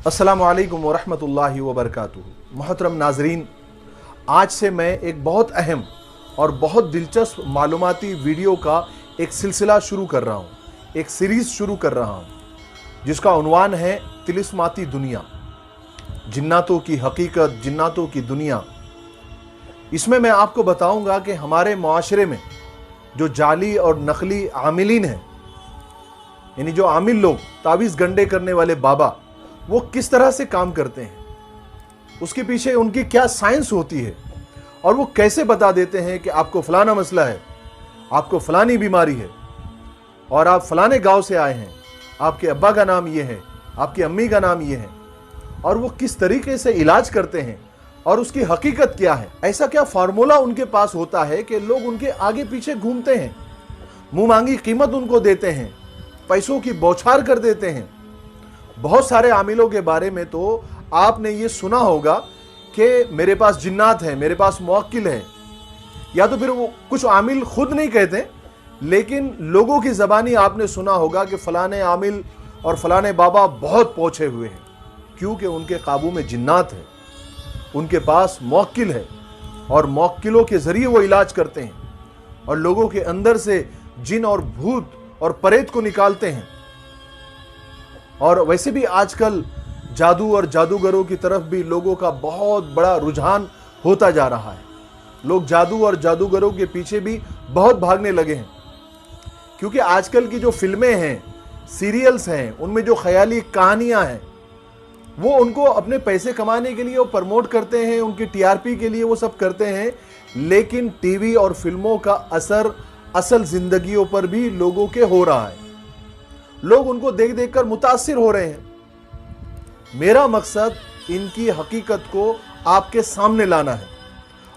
अस्सलामु अलैकुम वरहमतुल्लाहि वबरकातुहू। मोहतरम नाजरीन, आज से मैं एक बहुत अहम और बहुत दिलचस्प मालूमाती वीडियो का एक सिलसिला शुरू कर रहा हूँ, एक सीरीज़ शुरू कर रहा हूँ जिसका उन्वान है तिलिस्माती दुनिया, जिन्नातों की हकीकत, जिन्नातों की दुनिया। इसमें मैं आपको बताऊंगा कि हमारे मुआशरे में जो जाली और नकली आमिलीन हैं, यानी जो आमिल लोग, तावीज़ गंडे करने वाले बाबा, वो किस तरह से काम करते हैं, उसके पीछे उनकी क्या साइंस होती है और वो कैसे बता देते हैं कि आपको फलाना मसला है, आपको फलानी बीमारी है और आप फलाने गांव से आए हैं, आपके अब्बा का नाम ये है, आपकी अम्मी का नाम ये है, और वो किस तरीके से इलाज करते हैं और उसकी हकीकत क्या है। ऐसा क्या फार्मूला उनके पास होता है कि लोग उनके आगे पीछे घूमते हैं, मुंह मांगी कीमत उनको देते हैं, पैसों की बौछार कर देते हैं। बहुत सारे आमिलों के बारे में तो आपने ये सुना होगा कि मेरे पास जिन्नात है, मेरे पास मुवक्किल है, या तो फिर वो कुछ आमिल खुद नहीं कहते, लेकिन लोगों की ज़बानी आपने सुना होगा कि फलाने आमिल और फलाने बाबा बहुत पहुँचे हुए हैं, क्योंकि उनके काबू में जिन्नात है, उनके पास मुवक्किल है और मुवक्किलों के ज़रिए वो इलाज करते हैं और लोगों के अंदर से जिन और भूत और प्रेत को निकालते हैं। और वैसे भी आजकल जादू और जादूगरों की तरफ भी लोगों का बहुत बड़ा रुझान होता जा रहा है। लोग जादू और जादूगरों के पीछे भी बहुत भागने लगे हैं, क्योंकि आजकल की जो फिल्में हैं, सीरियल्स हैं, उनमें जो ख्याली कहानियां हैं, वो उनको अपने पैसे कमाने के लिए वो प्रमोट करते हैं, उनकी टीआरपी के लिए वो सब करते हैं, लेकिन टीवी और फिल्मों का असर असल जिंदगियों पर भी लोगों के हो रहा है। लोग उनको देख देख कर मुतासिर हो रहे हैं। मेरा मकसद इनकी हकीकत को आपके सामने लाना है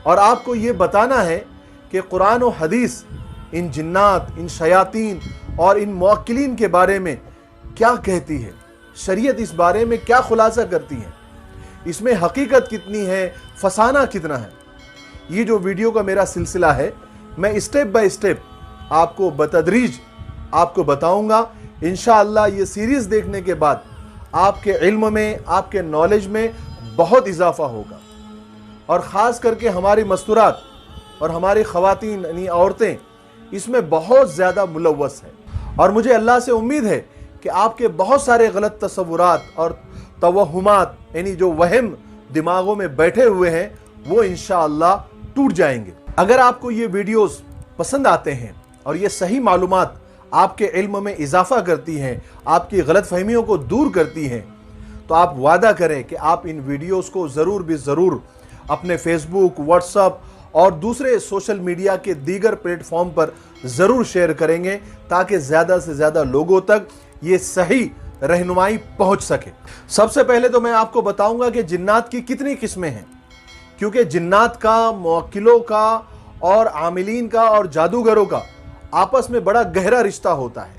और आपको ये बताना है कि कुरान और हदीस इन जिन्नात, इन शयातीन और इन मुवक्किलीन के बारे में क्या कहती है, शरीयत इस बारे में क्या खुलासा करती है, इसमें हकीकत कितनी है, फसाना कितना है। ये जो वीडियो का मेरा सिलसिला है, मैं स्टेप बाय स्टेप आपको बतदरीज आपको बताऊंगा। इंशाअल्लाह ये सीरीज़ देखने के बाद आपके इल्म में, आपके नॉलेज में बहुत इजाफा होगा और ख़ास करके हमारी मस्तूरात और हमारी ख़वातीन यानी औरतें इसमें बहुत ज़्यादा मुलव्वस हैं। और मुझे अल्लाह से उम्मीद है कि आपके बहुत सारे गलत तसव्वुरात और तवहुमात, यानी जो वहम दिमागों में बैठे हुए हैं, वो इंशाअल्लाह टूट जाएंगे। अगर आपको ये वीडियोस पसंद आते हैं और ये सही मालूमात आपके इल्म में इजाफा करती हैं, आपकी गलत फहमियों को दूर करती हैं, तो आप वादा करें कि आप इन वीडियोस को ज़रूर भी ज़रूर अपने फेसबुक, व्हाट्सएप और दूसरे सोशल मीडिया के दीगर प्लेटफॉर्म पर ज़रूर शेयर करेंगे, ताकि ज़्यादा से ज़्यादा लोगों तक ये सही रहनुमाई पहुँच सके। सबसे पहले तो मैं आपको बताऊँगा कि जिन्नात की कितनी किस्में हैं, क्योंकि जिन्नात का, मुवक्किलों का और आमिलीन का और जादूगरों का आपस में बड़ा गहरा रिश्ता होता है।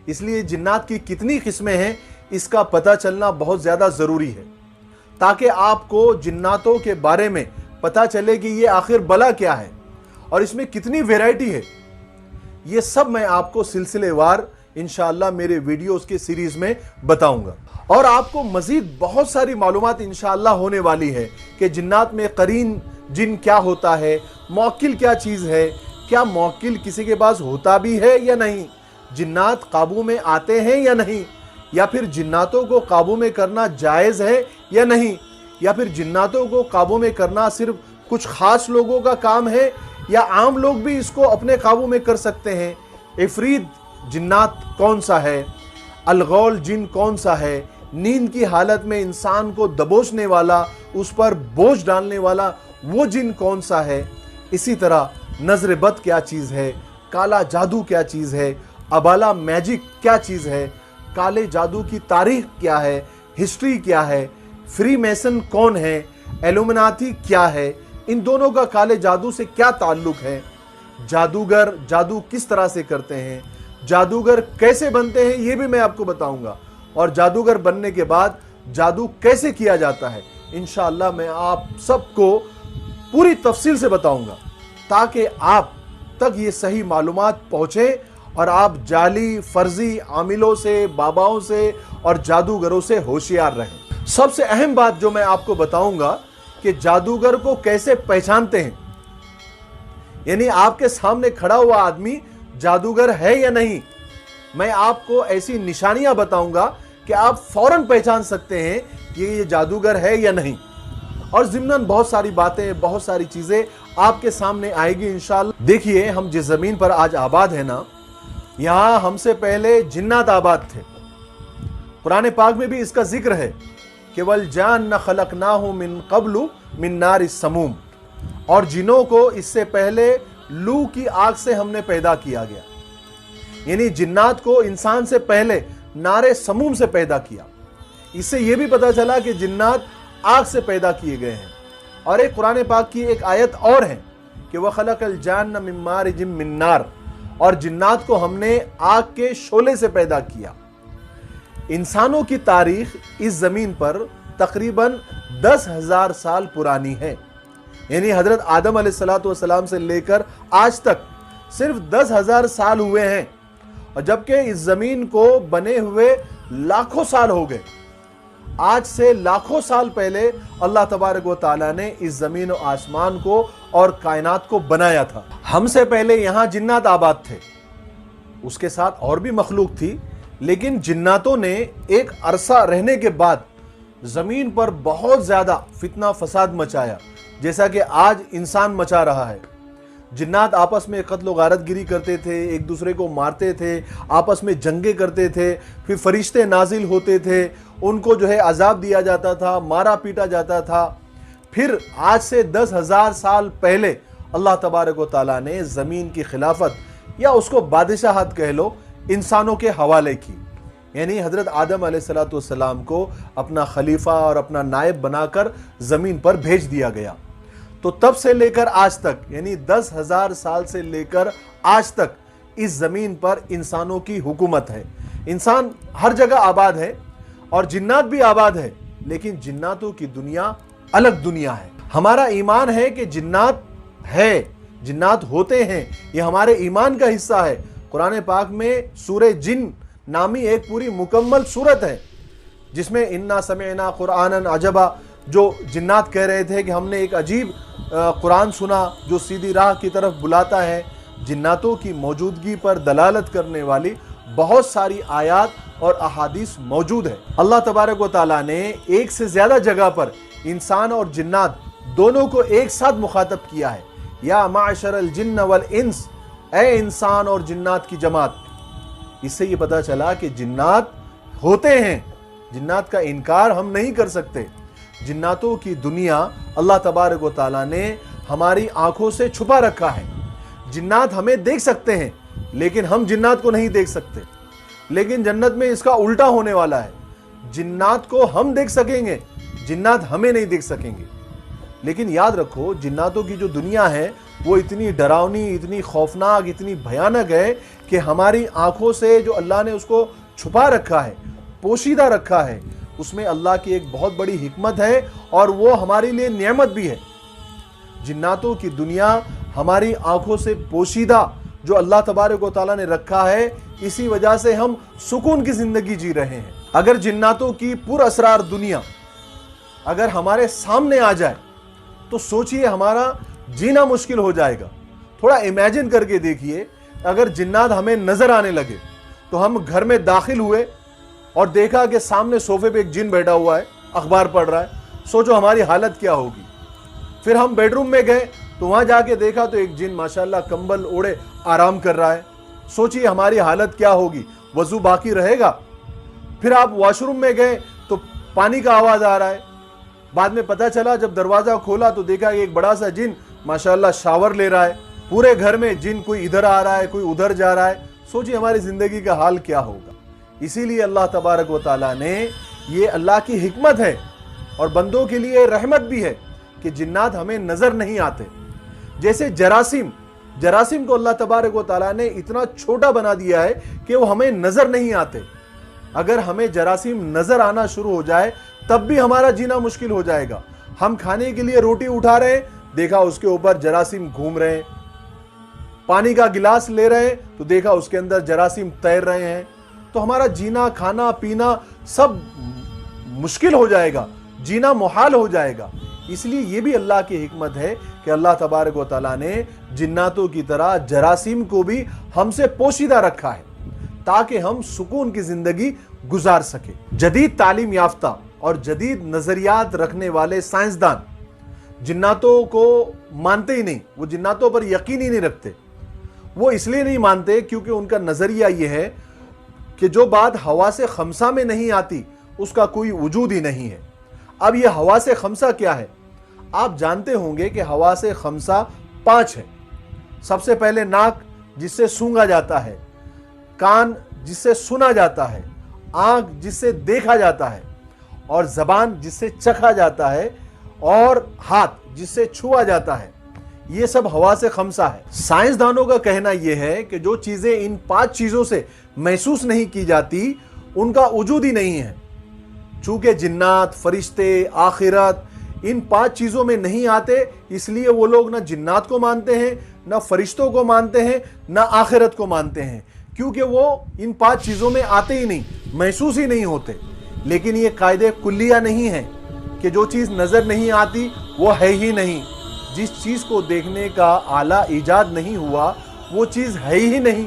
इसलिए जिन्नात की कितनी किस्में हैं इसका पता चलना बहुत ज़्यादा ज़रूरी है, ताकि आपको जिन्नातों के बारे में पता चले कि ये आखिर बला क्या है और इसमें कितनी वैरायटी है। ये सब मैं आपको सिलसिलेवार इंशाअल्लाह मेरे वीडियोस के सीरीज़ में बताऊंगा। और आपको मज़ीद बहुत सारी मालूमात इंशाअल्लाह होने वाली है कि जिन्नात में करीन जिन क्या होता है, मुवक्किल क्या चीज़ है, क्या मुवक्किल किसी के पास होता भी है या नहीं, जिन्नात काबू में आते हैं या नहीं, या फिर जिन्नातों को काबू में करना जायज़ है या नहीं, या फिर जिन्नातों को काबू में करना सिर्फ कुछ ख़ास लोगों का काम है या आम लोग भी इसको अपने काबू में कर सकते हैं। इफ़रीत जिन्नात कौन सा है, अलगौल जिन कौन सा है, नींद की हालत में इंसान को दबोचने वाला, उस पर बोझ डालने वाला वो जिन कौन सा है, इसी तरह नजर बद क्या चीज़ है, काला जादू क्या चीज़ है, अबाला मैजिक क्या चीज़ है, काले जादू की तारीख क्या है, हिस्ट्री क्या है, फ्री मेसन कौन है, एलुमिनाती क्या है, इन दोनों का काले जादू से क्या ताल्लुक है, जादूगर जादू किस तरह से करते हैं, जादूगर कैसे बनते हैं, ये भी मैं आपको बताऊंगा, और जादूगर बनने के बाद जादू कैसे किया जाता है, इंशाअल्लाह मैं आप सबको पूरी तफसील से बताऊंगा, ताकि आप तक ये सही मालूमात पहुँचे और आप जाली फर्जी आमिलों से, बाबाओं से और जादूगरों से होशियार रहें। سب سے اہم بات جو میں آپ کو بتاؤں گا کہ جادوگر کو کیسے پہچانتے ہیں، یعنی آپ کے سامنے کھڑا ہوا آدمی جادوگر ہے یا نہیں، میں آپ کو ایسی نشانیاں بتاؤں گا کہ آپ فوراً پہچان سکتے ہیں کہ یہ جادوگر ہے یا نہیں۔ اور ضمناً بہت ساری باتیں، بہت ساری چیزیں آپ کے سامنے آئے گی انشاءاللہ۔ دیکھیے، ہم جس زمین پر آج آباد ہیں نا، یہاں ہم سے پہلے جنات آباد تھے۔ قرآن پاک میں بھی اس کا ذکر ہے کہ وَالْجَانَّ خَلَقْنَاهُ مِن قَبْلُ مِن نَارِ السَّمُومِ، اور جنوں کو اس سے پہلے لو کی آگ سے ہم نے پیدا کیا گیا، یعنی جنات کو انسان سے پہلے نار سموم سے پیدا کیا۔ اس سے یہ بھی پتا چلا کہ جنات آگ سے پیدا کیے گئے ہیں۔ اور ایک قرآن پاک کی ایک آیت اور ہے کہ وَخَلَقَ الْجَانَّ مِن مَارِجٍ مِن نَار، اور جنات کو ہم نے آگ کے شعلے سے پیدا کیا۔ انسانوں کی تاریخ اس زمین پر تقریباً 10,000 سال پرانی ہے، یعنی حضرت آدم علیہ السلام سے لے کر آج تک صرف 10,000 سال ہوئے ہیں، اور جبکہ اس زمین کو بنے ہوئے لاکھوں سال ہو گئے۔ آج سے لاکھوں سال پہلے اللہ تبارک و تعالیٰ نے اس زمین و آسمان کو اور کائنات کو بنایا تھا۔ ہم سے پہلے یہاں جنات آباد تھے، اس کے ساتھ اور بھی مخلوق تھی، لیکن جناتوں نے ایک عرصہ رہنے کے بعد زمین پر بہت زیادہ فتنہ فساد مچایا، جیسا کہ آج انسان مچا رہا ہے۔ جنات آپس میں قتل و غارت گری کرتے تھے، ایک دوسرے کو مارتے تھے، آپس میں جنگیں کرتے تھے، پھر فرشتے نازل ہوتے تھے، ان کو عذاب دیا جاتا تھا، مارا پیٹا جاتا تھا۔ پھر آج سے 10,000 سال پہلے اللہ تبارک و تعالیٰ نے زمین کی خلافت یا اس کو بادشاہت کہہ لو انسانوں کے حوالے کی، یعنی حضرت آدم علیہ السلام کو اپنا خلیفہ اور اپنا نائب بنا کر زمین پر بھیج دیا گیا۔ تو تب سے لے کر آج تک، یعنی 10,000 سال سے لے کر آج تک اس زمین پر انسانوں کی حکومت ہے۔ انسان ہر جگہ آباد ہے اور جنات بھی آباد ہے، لیکن جناتوں کی دنیا الگ دنیا ہے۔ ہمارا ایمان ہے کہ جنات ہے، جنات ہوتے ہیں، یہ ہمارے ایمان کا حصہ ہے۔ قرآن پاک میں سورہ جن نامی ایک پوری مکمل سورت ہے، جس میں اِنَّا سَمِعْنَا قُرْآنًا عَجَبًا، جو جنات کہہ رہے تھے کہ ہم نے ایک عجیب قرآن سنا جو سیدھی راہ کی طرف بلاتا ہے۔ جناتوں کی موجودگی پر دلالت کرنے والی بہت ساری آیات اور احادیث موجود ہے۔ اللہ تبارک و تعالیٰ نے ایک سے زیادہ جگہ پر انسان اور جنات دونوں کو ایک ساتھ مخاطب کیا ہے۔ یا معشر الجن والانس، اے انسان اور جنات کی جماعت۔ اس سے یہ پتا چلا کہ جنات ہوتے ہیں، جنات کا انکار ہم نہیں کر سکتے۔ جناتوں کی دنیا اللہ تبارک و تعالیٰ نے ہماری آنکھوں سے چھپا رکھا ہے۔ جنات ہمیں دیکھ سکتے ہیں، لیکن ہم جنات کو نہیں دیکھ سکتے۔ لیکن جنت میں اس کا الٹا ہونے والا ہے، جنات کو ہم دیکھ سکیں گے، جنات ہمیں نہیں دیکھ سکیں گے۔ لیکن یاد رکھو، جناتوں کی جو دنیا ہے وہ اتنی ڈراؤنی، اتنی خوفناک، اتنی بھیانک ہے کہ ہماری آنکھوں سے جو اللہ نے اس کو چھپا رکھا ہے، پوشیدہ رکھا ہے، اس میں اللہ کی ایک بہت بڑی حکمت ہے، اور وہ ہمارے لیے نعمت بھی ہے۔ جناتوں کی دنیا ہماری آنکھوں سے پوشیدہ جو اللہ تبارک و تعالیٰ نے رکھا ہے، اسی وجہ سے ہم سکون کی زندگی جی رہے ہیں۔ اگر جناتوں کی پر اسرار دنیا اگر ہمارے سامنے آ جائے تو سوچئے ہمارا جینا مشکل ہو جائے گا۔ تھوڑا امیجن کر کے دیکھیے، اگر جنات ہمیں نظر آنے لگے تو ہم گھر میں داخل ہوئے اور دیکھا کہ سامنے صوفے پہ ایک جن بیٹھا ہوا ہے، اخبار پڑھ رہا ہے، سوچو ہماری حالت کیا ہوگی۔ پھر ہم بیڈ روم میں گئے تو وہاں جا کے دیکھا تو ایک جن ماشاءاللہ کمبل اوڑے آرام کر رہا ہے، سوچئے ہماری حالت کیا ہوگی، وضو باقی رہے گا؟ پھر آپ واش روم میں گئے تو پانی کا آواز آ رہا ہے، بعد میں پتہ چلا جب دروازہ کھولا تو دیکھا کہ ایک بڑا سا جن ماشاءاللہ شاور لے رہا ہے، پورے گھر میں جن کوئی ادھر آ رہا ہے، کوئی ادھر جا رہا ہے، سوچئے ہماری زندگی کا حال کیا ہوگا۔ اسی لیے اللہ تبارک و تعالیٰ نے، یہ اللہ کی حکمت ہے اور بندوں کے لیے رحمت بھی ہے کہ جنات ہمیں نظر نہیں آتے۔ جیسے جراثیم کو اللہ تبارک و تعالیٰ نے اتنا چھوٹا بنا دیا ہے کہ وہ ہمیں نظر نہیں آتے۔ اگر ہمیں جراثیم نظر آنا شروع ہو جائے تب بھی ہمارا جینا مشکل ہو جائے گا۔ ہم کھانے کے لیے روٹی اٹھا رہے ہیں، دیکھا اس کے اوپر جراثیم گھوم رہے ہیں، پانی کا گلاس لے رہے ہیں تو دیکھا اس کے اندر جراثیم تیر رہے ہیں۔ تو ہمارا جینا، کھانا پینا سب मुश्किल हो जाएगा, जीना मुहाल हो जाएगा। इसलिए ये भी अल्लाह की हिकमत है कि अल्लाह तबारक व तआला ने जिन्नातों की तरह जरासीम को भी हमसे पोशीदा रखा है ताकि हम सुकून की जिंदगी गुजार सके। जदीद तालीम याफ्ता और जदीद नजरियात रखने वाले साइंसदान जिन्नातों को मानते ही नहीं, वो जिन्नातों पर यकीन ही नहीं रखते। वो इसलिए नहीं मानते क्योंकि उनका नजरिया ये है कि जो बात हवा से खमसा में नहीं आती उसका कोई वजूद ही नहीं है। अब ये हवा से खमसा क्या है? आप जानते होंगे कि हवा से खमसा 5 है। सबसे पहले नाक, जिससे सूंघा जाता है, कान जिससे सुना जाता है, आंख जिससे देखा जाता है, और जबान जिससे चखा जाता है, और हाथ जिससे छुआ जाता है। ये सब हवा से खमसा है। साइंसदानों का कहना यह है कि जो चीजें इन 5 चीजों से महसूस नहीं की जाती उनका वजूद ही नहीं है। चूंकि जिन्नात, फरिश्ते, आखिरत इन 5 चीजों में नहीं आते, इसलिए वो लोग ना जिन्नात को मानते हैं, ना फरिश्तों को मानते हैं, ना आखिरत को मानते हैं, क्योंकि वो इन 5 चीजों में आते ही नहीं, महसूस ही नहीं होते। लेकिन ये कायदे कुल्लिया नहीं है कि जो चीज नजर नहीं आती वो है ही नहीं। जिस चीज को देखने का आला ईजाद नहीं हुआ वो चीज है ही नहीं।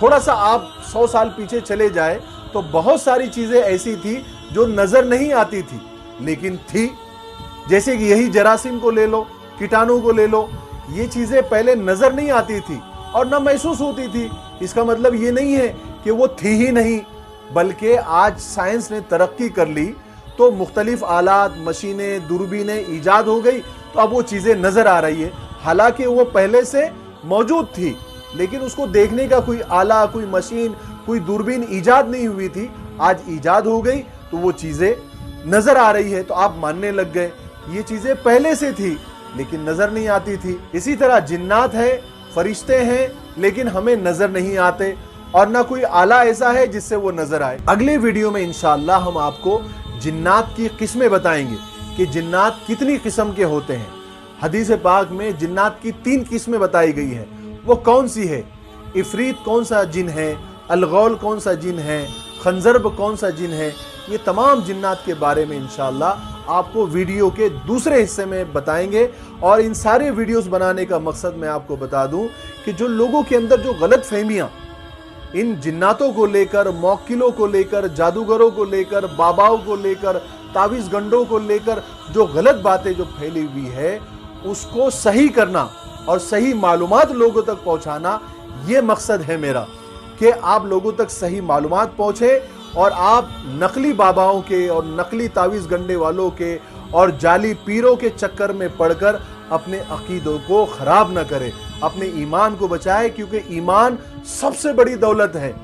थोड़ा सा आप 100 साल पीछे चले जाए तो बहुत सारी चीजें ऐसी थी जो नजर नहीं आती थी लेकिन थी। जैसे कि यही जरासीम को ले लो, कीटाणु को ले लो, ये चीजें पहले नजर नहीं आती थी और न महसूस होती थी। इसका मतलब ये नहीं है कि वो थी ही नहीं, बल्कि आज साइंस ने तरक्की कर ली तो मुख्तलिफ आलात, मशीनें, दूरबीनें ईजाद हो गई तो अब वो चीजें नजर आ रही है। हालांकि वो पहले से मौजूद थी लेकिन उसको देखने का कोई आला, कोई मशीन, कोई दूरबीन ईजाद नहीं हुई थी। आज ईजाद हो गई तो वो चीजें नजर आ रही है तो आप मानने लग गए। ये चीजें पहले से थी लेकिन नजर नहीं आती थी। इसी तरह जिन्नात है, फरिश्ते हैं, लेकिन हमें नजर नहीं आते और ना कोई आला ऐसा है जिससे वो नजर आए। अगले वीडियो में इंशाअल्लाह हम आपको जिन्नात की किस्में बताएंगे कि जिन्नात कितनी किस्म के होते हैं। हदीस पाक में जिन्नात की 3 किस्में बताई गई हैं। वो कौन सी है? इफरीत कौन सा जिन है, अलगौल कौन सा जिन है, खंजरब कौन सा जिन है, ये तमाम जिन्नात के बारे में इंशाअल्लाह आपको वीडियो के दूसरे हिस्से में बताएंगे। और इन सारे वीडियोस बनाने का मकसद मैं आपको बता दूं कि जो लोगों के अंदर जो गलत फहमियाँ इन जिन्नातों को लेकर, मौक्किलों को लेकर, जादूगरों को लेकर, बाबाओं को लेकर, तावीज़ गंडों को लेकर जो गलत बातें जो फैली हुई है उसको सही करना और सही मालूमात लोगों तक पहुंचाना, ये मकसद है मेरा कि आप लोगों तक सही मालूमात पहुंचे और आप नकली बाबाओं के और नकली तावीज़ गंडे वालों के और जाली पीरों के चक्कर में पड़कर अपने अकीदों को खराब न करें, अपने ईमान को बचाएं, क्योंकि ईमान सबसे बड़ी दौलत है।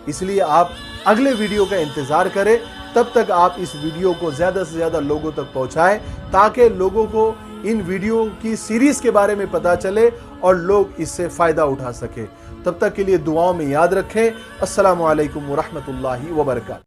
इसलिए आप अगले वीडियो का इंतजार करें। तब तक आप इस वीडियो को ज़्यादा से ज़्यादा लोगों तक पहुंचाएं ताकि लोगों को इन वीडियो की सीरीज़ के बारे में पता चले और लोग इससे फ़ायदा उठा सके। तब तक के लिए दुआओं में याद रखें। अस्सलामु अलैकुम व रहमतुल्लाहि व बरकातहू।